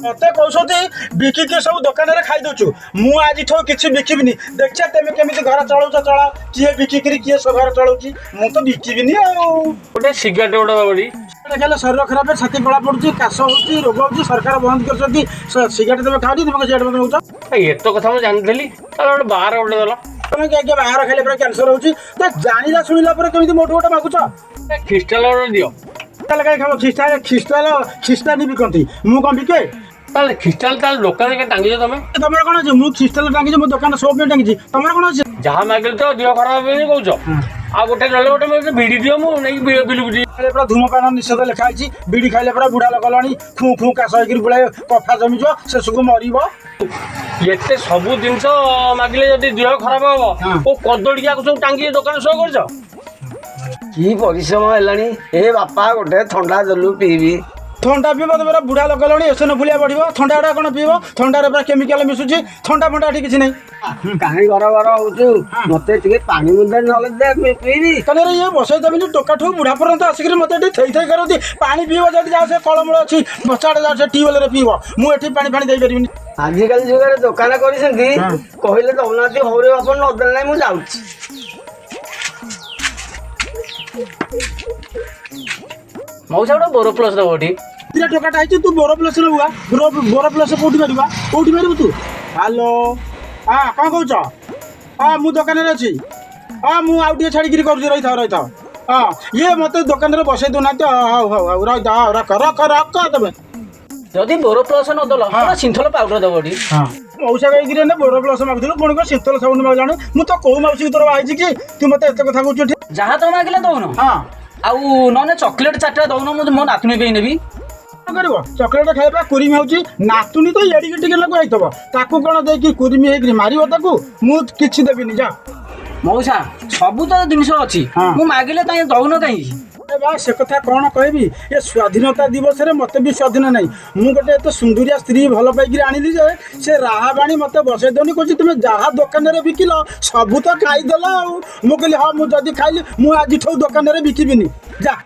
मत कौती बिकिकी सब दुकान में खाई दौचु मु आज किसी बिकबिनी देखिए तुम केमी घर चलाऊच चला किए बिकिकी किए सब घर चलाऊँ मु तो बिकबिनी गोटे सिगारेट गोटे बाबड़ी खाले शरीर खराब छाती कला पड़ुची काश हो रोग हो सरकार बंद कर सिगारेट तुम खाओ तुम सिगारेट मत नौच ये तो कथा मुझे जानी गोटे बाहर गोटे दल तुम क्या बाहर खाइले पूरा कैंसर होची तो जानिला शुणिला केमी मोटू गोटे मागुच ख्रीस्टाल दियो कहीं खाओ ख्रीस्टान बिकती मु कौन बिके ताले ख्रीस्टाल ताले दुकान के टांगी तुम तुम कौन अच्छे मुझे ख्रीस्टान टांगी मो दुकान सब टांगी तुम कौन अच्छे जहाँ मागिल तो देह खराब कौच आ गोटे ना गोटे भिड़ी दियो मुझे बिलुकुटी पूरा धूमपान निषेध लिखाई बीड़ी खाइले पूरा बुढ़ा लोक लाणी खू खू काश हो कफा जमीज शेष को मर एते सबू जिनस मागिले जदि देह खराब हम ओ कदड़िया को सब टांगी दुकान शो कर कि परिश्रम है ए बापा गोटे थंडा देलु पीबी थंडा पीब तो पूरा बुढ़ा लोक लाणी एसन फुलिया बढ़ थंडा गुड़ा कौन पीब थंडार पूरा केमिकाल मिसुची थंडा फंडा किसी नहीं कहीं घर घर हो मत पानी मुंदे ना पीबी कहीं ये बसई देवी टोका ठू बुढ़ा पर्यंत आसिक मत थई थई करती पानी पीब जब जाओ से कलमूल अच्छी बसाड़ जाओ से ट्यूबवेल पीब मुझे पानी फाणी दे पारि आजिकल जुगे दुकान कहले दौना हौरे बाप नदेल ना मुझे मौसा गोटे बोरो प्लस दबी दिटा टोकाटा है तू बोर प्लस लगा बोर प्लस कौटी मार कौटी मारू तू हेलो हाँ कौन कौच हाँ मु दुकान अच्छी हाँ मुझे छाड़ी कर रही था हाँ ये मत दुकान में बसई दूना हाँ हाँ हाँ रही था रख रख रख तुम जदि बोरो प्लस नदल सिंथल पाउडर दबी हाँ मौसा कहीं बोर प्लस मागुलु पुणी कौन शीतल साबुन मागलानी मुझे तो कौ मौसी तोर आई कि तू मत एत कथा कहूँ जहाँ तो मागिले दौन हाँ आउ ना चॉकलेट चार्टा दौन मुझे मो नातुणी पे नेबी कर चॉकलेट खाଇବା कुरीमी होची नातुनी तो एडिक टिके लगु आइतबो ताकू कोन देकी कुरीमी हेकरी मारिबो ताकू मु किछि देबिनी जा मौसा सबू तो जिनिस अच्छी मु मागिले ताई दौन कहीं ए बा से कथा कोन कहबी ए स्वाधीनता दिवस रे मते भी स्वाधीन नहीं मु गोटे तो सुंदरिया स्त्री भल पाइकरी आनिली जे से राहाबाणी मते बसै दोनी कोची तुमे जहा दुकान रे बिकिलो सबू तो खाई देला मु कहली हां मु जदी खाइली मु आज ठौ दुकान रे बिकिबिनी जा